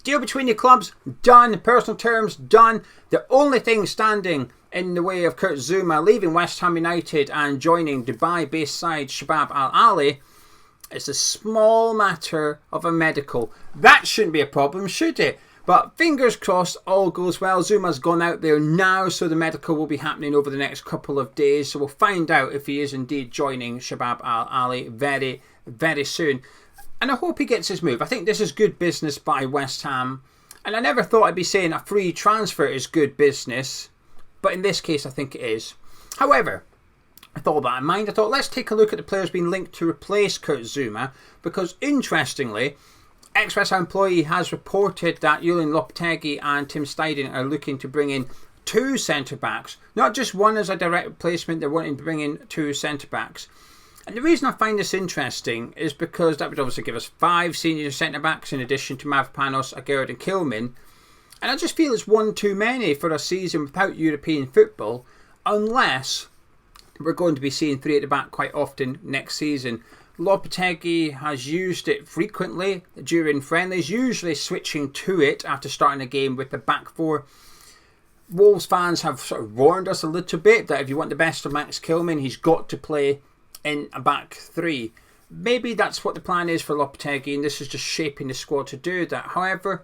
Deal between the clubs, done. Personal terms, done. The only thing standing in the way of Kurt Zouma leaving West Ham United and joining Dubai-based side Shabab Al-Ahli is a small matter of a medical. That shouldn't be a problem, should it? But fingers crossed, all goes well. Zouma's gone out there now, so the medical will be happening over the next couple of days. So we'll find out if he is indeed joining Shabab Al-Ahli very, very soon. And I hope he gets his move. I think this is good business by West Ham. And I never thought I'd be saying a free transfer is good business. But in this case, I think it is. However, I thought that in mind. I thought, let's take a look at the players being linked to replace Kurt Zouma. Because interestingly, ex-West Ham employee has reported that Julen, Lopetegui and Tim Steidten are looking to bring in 2 centre-backs. Not just one as a direct replacement, they're wanting to bring in 2 centre-backs. And the reason I find this interesting is because that would obviously give us 5 senior centre-backs in addition to Mavropanos, Aguerd and Kilman. And I just feel it's one too many for a season without European football, unless we're going to be seeing 3 at the back quite often next season. Lopetegui has used it frequently during friendlies, usually switching to it after starting a game with the back 4. Wolves fans have sort of warned us a little bit that if you want the best of Max Kilman, he's got to play in a back 3. Maybe that's what the plan is for Lopetegui, and this is just shaping the squad to do that. However,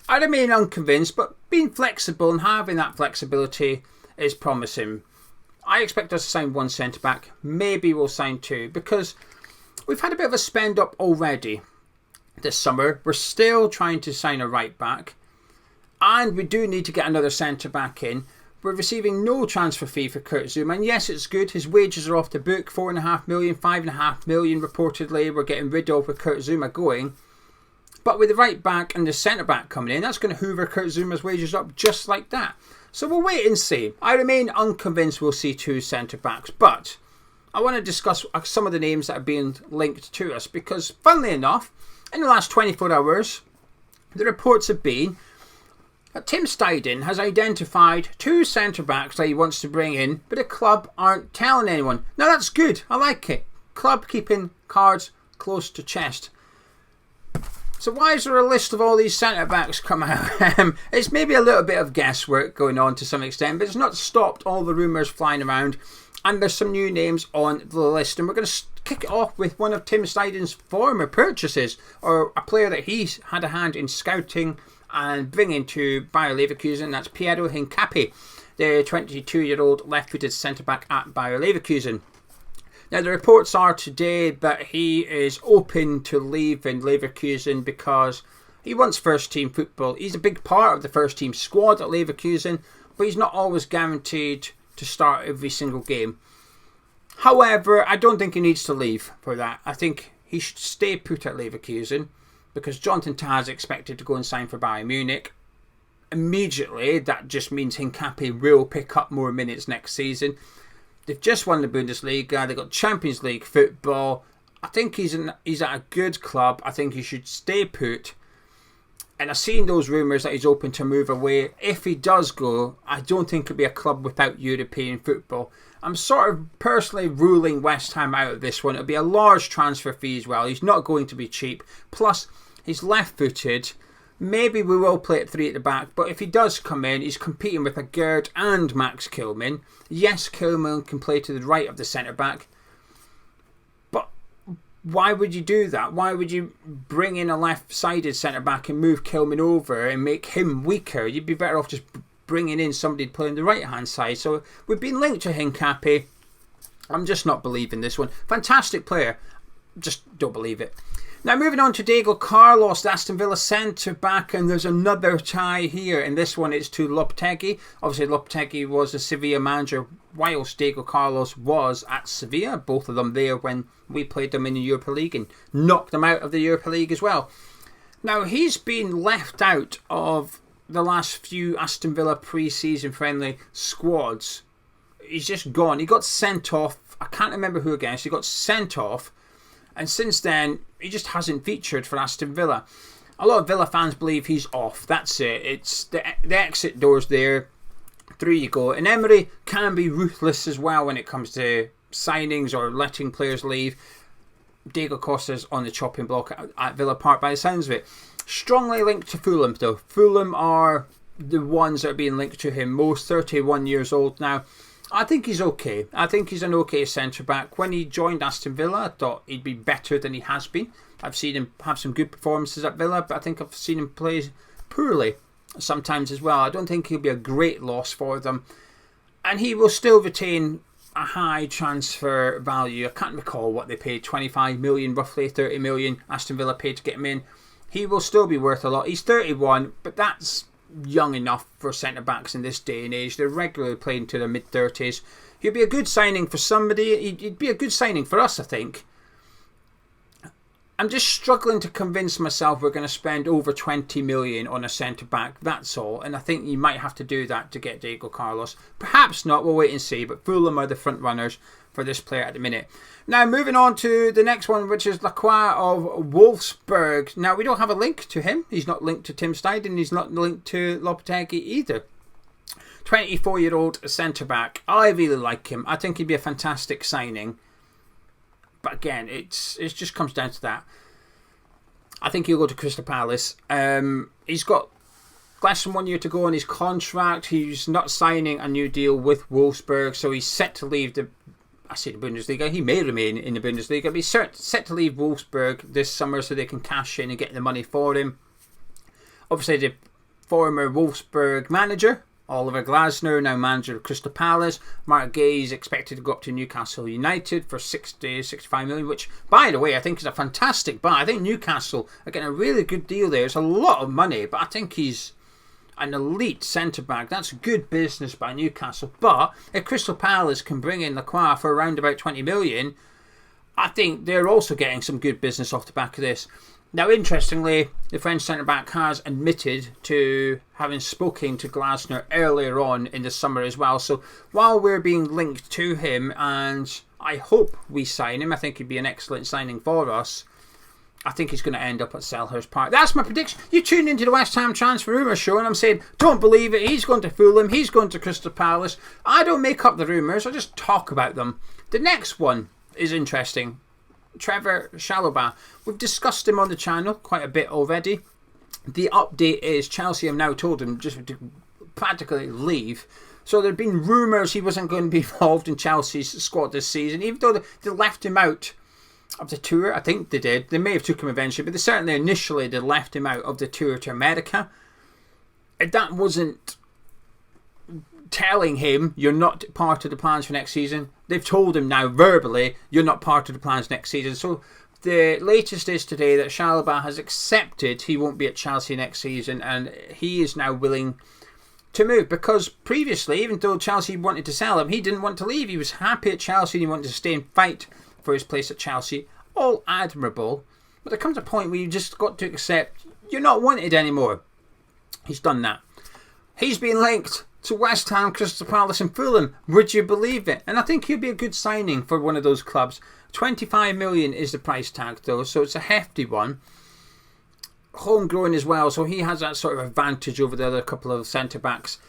I remain unconvinced, but being flexible and having that flexibility is promising. I expect us to sign 1 centre-back. Maybe we'll sign 2, because we've had a bit of a spend up already this summer. We're still trying to sign a right-back, and we do need to get another centre-back in. We're receiving no transfer fee for Kurt Zouma, and yes, it's good. His wages are off the book, 4.5 million, 5.5 million reportedly we're getting rid of with Kurt Zouma going. But with the right back and the centre back coming in, that's going to hoover Kurt Zouma's wages up just like that. So we'll wait and see. I remain unconvinced we'll see 2 centre backs, but I want to discuss some of the names that are being linked to us, because funnily enough, in the last 24 hours, the reports have been that Tim Steidten has identified 2 centre-backs that he wants to bring in, but the club aren't telling anyone. Now that's good, I like it. Club keeping cards close to chest. So why is there a list of all these centre-backs come out? It's maybe a little bit of guesswork going on to some extent, but it's not stopped all the rumours flying around. And there's some new names on the list, and we're going to kick it off with one of Tim Steiden's former purchases, or a player that he's had a hand in scouting and bringing to Bayer Leverkusen. That's Piero Hincapié, the 22-year-old left-footed centre-back at Bayer Leverkusen. Now, the reports are today that he is open to leaving Leverkusen because he wants first-team football. He's a big part of the first-team squad at Leverkusen, but he's not always guaranteed to start every single game. However, I don't think he needs to leave for that. I think he should stay put at Leverkusen, because Jonathan Tah is expected to go and sign for Bayern Munich. Immediately, that just means Hincapié will pick up more minutes next season. They've just won the Bundesliga. They've got Champions League football. I think he's at a good club. I think he should stay put. And I've seen those rumours that he's open to move away. If he does go, I don't think it'll be a club without European football. I'm sort of personally ruling West Ham out of this one. It'll be a large transfer fee as well. He's not going to be cheap. Plus, he's left-footed. Maybe we will play at 3 at the back, but if he does come in, he's competing with Aguerd and Max Kilman. Yes, Kilman can play to the right of the centre-back, but why would you do that? Why would you bring in a left-sided centre-back and move Kilman over and make him weaker? You'd be better off just bringing in somebody to play on the right-hand side. So we've been linked to Hincapié. I'm just not believing this one. Fantastic player, just don't believe it. Now moving on to Diego Carlos, the Aston Villa centre-back, and there's another tie here, and this one is to Lopetegui. Obviously Lopetegui was a Sevilla manager whilst Diego Carlos was at Sevilla, both of them there when we played them in the Europa League and knocked them out of the Europa League as well. Now he's been left out of the last few Aston Villa pre-season friendly squads. He's just gone. He got sent off. I can't remember who against. He got sent off. And since then, he just hasn't featured for Aston Villa. A lot of Villa fans believe he's off. That's it. It's the exit door's there. Through you go. And Emery can be ruthless as well when it comes to signings or letting players leave. Diego Costa's on the chopping block at Villa Park by the sounds of it. Strongly linked to Fulham, though. Fulham are the ones that are being linked to him most. 31 years old now. I think he's okay. I think he's an okay centre-back. When he joined Aston Villa, I thought he'd be better than he has been. I've seen him have some good performances at Villa, but I think I've seen him play poorly sometimes as well. I don't think he'll be a great loss for them. And he will still retain a high transfer value. I can't recall what they paid, 25 million, roughly 30 million Aston Villa paid to get him in. He will still be worth a lot. He's 31, but that's young enough for centre-backs in this day and age. They're regularly playing to their mid-30s. He'd be a good signing for somebody. He'd be a good signing for us, I think. I'm just struggling to convince myself we're going to spend over 20 million on a centre-back, that's all. And I think you might have to do that to get Diego Carlos. Perhaps not, we'll wait and see. But Fulham are the front runners for this player at the minute. Now, moving on to the next one, which is Lacroix of Wolfsburg. Now, we don't have a link to him. He's not linked to Tim Steidten. He's not linked to Lopetegui either. 24-year-old centre-back. I really like him. I think he'd be a fantastic signing. But again, it just comes down to that. I think he'll go to Crystal Palace. He's got less than 1 year to go on his contract. He's not signing a new deal with Wolfsburg, so he's set to leave the Bundesliga. He may remain in the Bundesliga, but he's set to leave Wolfsburg this summer so they can cash in and get the money for him. Obviously, the former Wolfsburg manager, Oliver Glasner, now manager of Crystal Palace. Mark Gay is expected to go up to Newcastle United for 65 million, which, by the way, I think is a fantastic buy. I think Newcastle are getting a really good deal there. It's a lot of money, but I think he's an elite centre-back. That's good business by Newcastle. But if Crystal Palace can bring in Lacroix for around about 20 million, I think they're also getting some good business off the back of this. Now, interestingly, the French centre-back has admitted to having spoken to Glasner earlier on in the summer as well. So while we're being linked to him, and I hope we sign him, I think he'd be an excellent signing for us, I think he's going to end up at Selhurst Park. That's my prediction. You tuned into the West Ham Transfer Rumours Show, and I'm saying, don't believe it. He's going to Fulham. He's going to Crystal Palace. I don't make up the rumours. I just talk about them. The next one is interesting. Trevor Chalobah. We've discussed him on the channel quite a bit already. The update is Chelsea have now told him just to practically leave. So there have been rumours he wasn't going to be involved in Chelsea's squad this season, even though they left him out of the tour. I think they did. They may have took him eventually, but they certainly initially they left him out of the tour to America. And that wasn't telling him you're not part of the plans for next season. They've told him now verbally you're not part of the plans next season. So the latest is today that Chalobah has accepted he won't be at Chelsea next season, and he is now willing to move, because previously, even though Chelsea wanted to sell him, he didn't want to leave. He was happy at Chelsea and he wanted to stay and fight for his place at Chelsea. All admirable, but there comes a point where you just got to accept you're not wanted anymore. He's done that. He's been linked to West Ham, Crystal Palace and Fulham. Would you believe it? And I think he'll be a good signing for one of those clubs. 25 million is the price tag though, so it's a hefty one. Homegrown as well, so he has that sort of advantage over the other couple of centre-backs.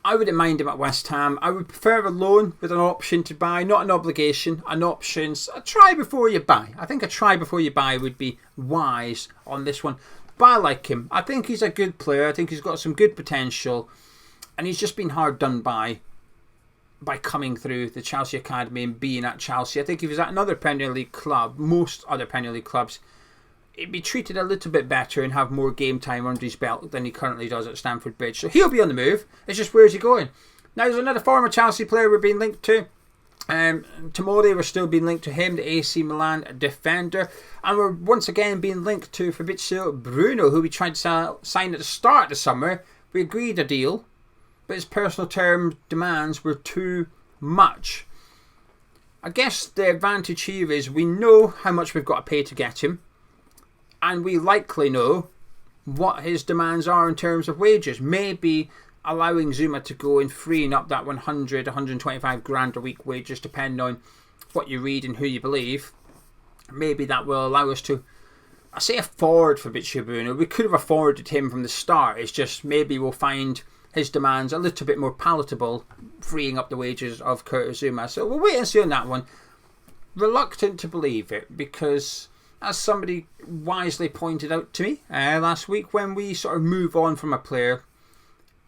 I wouldn't mind him at West Ham. I would prefer a loan with an option to buy, not an obligation, an option. A try before you buy. I think a try before you buy would be wise on this one. But I like him. I think he's a good player. I think he's got some good potential. And he's just been hard done by coming through the Chelsea Academy and being at Chelsea. I think if he was at another Premier League club, most other Premier League clubs, he'd be treated a little bit better and have more game time under his belt than he currently does at Stamford Bridge. So he'll be on the move. It's just, where's he going? Now, there's another former Chelsea player we're being linked to. Tomori, we're still being linked to him, the AC Milan defender. And we're once again being linked to Fabrizio Bruno, who we tried to sign at the start of the summer. We agreed a deal, but his personal term demands were too much. I guess the advantage here is we know how much we've got to pay to get him. And we likely know what his demands are in terms of wages. Maybe allowing Zouma to go and freeing up that 100, 125 grand a week wages, depending on what you read and who you believe. Maybe that will allow us to, I say, afford Fabrizio Bruno. We could have afforded him from the start. It's just maybe we'll find his demands a little bit more palatable, freeing up the wages of Kurt Zouma. So we'll wait and see on that one. Reluctant to believe it, because as somebody wisely pointed out to me last week, when we sort of move on from a player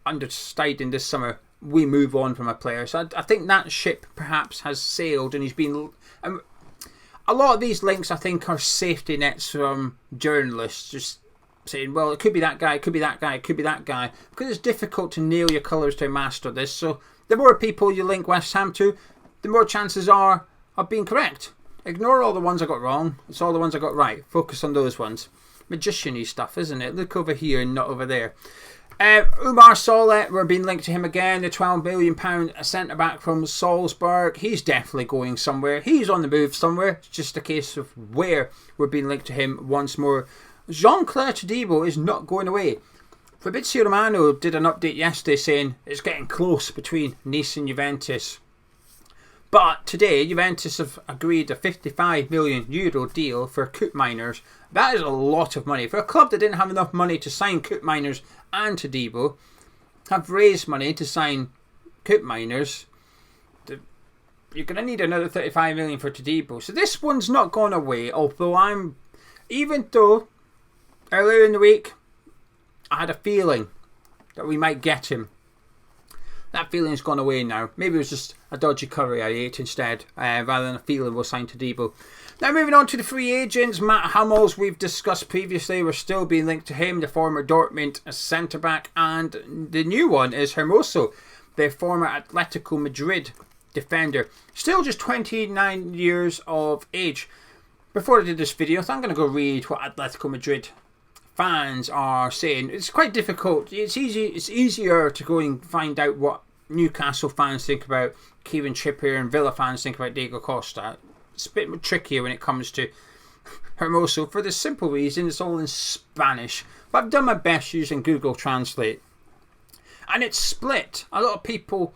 under Steidten this summer, we move on from a player. So I think that ship perhaps has sailed, and he's been... a lot of these links, I think, are safety nets from journalists, just saying, well, it could be that guy, it could be that guy, it could be that guy, because it's difficult to nail your colours to master this. So the more people you link West Ham to, the more chances are of being correct. Ignore all the ones I got wrong. It's all the ones I got right. Focus on those ones. Magician-y stuff, isn't it? Look over here and not over there. Umar Soleh, we're being linked to him again. The £12 million centre-back from Salzburg. He's definitely going somewhere. He's on the move somewhere. It's just a case of where we're being linked to him once more. Jean-Claude Todibo is not going away. Fabrizio Romano did an update yesterday saying it's getting close between Nice and Juventus. But today, Juventus have agreed a €55 million deal for Koopmeiners. That is a lot of money. For a club that didn't have enough money to sign Koopmeiners and Todibo, have raised money to sign Koopmeiners, you're going to need another $35 million for Todibo. So this one's not going away, although even though earlier in the week I had a feeling that we might get him. That feeling's gone away now. Maybe it was just a dodgy curry I ate instead, rather than a feeling we'll sign Todibo. Now moving on to the free agents. Matt Hummels, we've discussed previously. We're still being linked to him, the former Dortmund centre-back. And the new one is Hermoso, the former Atletico Madrid defender. Still just 29 years of age. Before I did this video, I'm going to go read what Atletico Madrid fans are saying. It's quite difficult. It's easier to go and find out what Newcastle fans think about Kieran Trippier and Villa fans think about Diego Costa. It's a bit trickier when it comes to Hermoso, for the simple reason it's all in Spanish. But I've done my best using Google Translate. And it's split. A lot of people,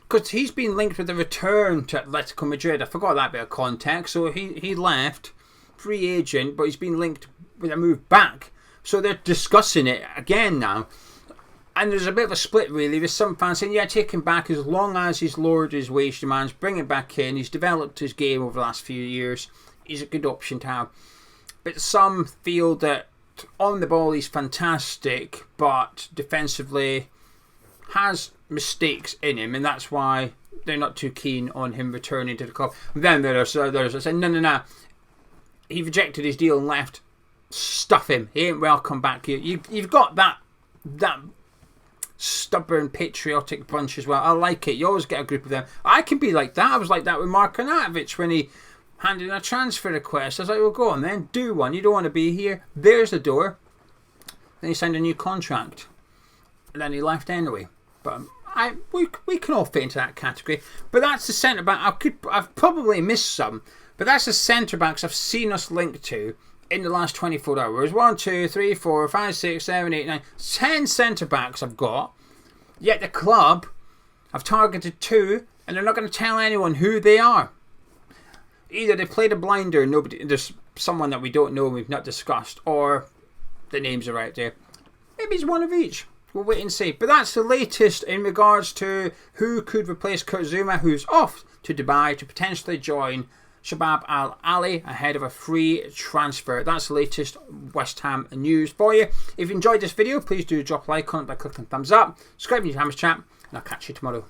because he's been linked with a return to Atletico Madrid. I forgot that bit of context. So he left, free agent, but he's been linked with a move back. So they're discussing it again now. And there's a bit of a split really, with some fans saying, yeah, take him back as long as he's lowered his wage demands, bring him back in. He's developed his game over the last few years. He's a good option to have. But some feel that on the ball he's fantastic, but defensively has mistakes in him, and that's why they're not too keen on him returning to the club. And then there's others that say, no. He rejected his deal and left. Stuff him. He ain't welcome back here. You've got that stubborn patriotic bunch as well. I like it. You always get a group of them. I can be like that. I was like that with Mark Arnautovic when he handed in a transfer request. I was like, well, go on then, do one. You don't want to be here. There's the door. Then he signed a new contract, and then he left anyway. But we can all fit into that category. But that's the centre back. I've probably missed some, but that's the centre backs I've seen us linked to in the last 24 hours. 1, 2, 3, 4, 5, 6, 7, 8, 9, 10 centre backs I've got. Yet the club have targeted 2, and they're not going to tell anyone who they are. Either they played a blinder, there's someone that we don't know and we've not discussed, or the names are out there. Maybe it's one of each. We'll wait and see. But that's the latest in regards to who could replace Kurt Zouma, who's off to Dubai to potentially join Shabab Al-Ahli ahead of a free transfer. That's the latest West Ham news for you. If you enjoyed this video, please do drop a like on it by clicking thumbs up. Subscribe to Hammer's Chat, and I'll catch you tomorrow.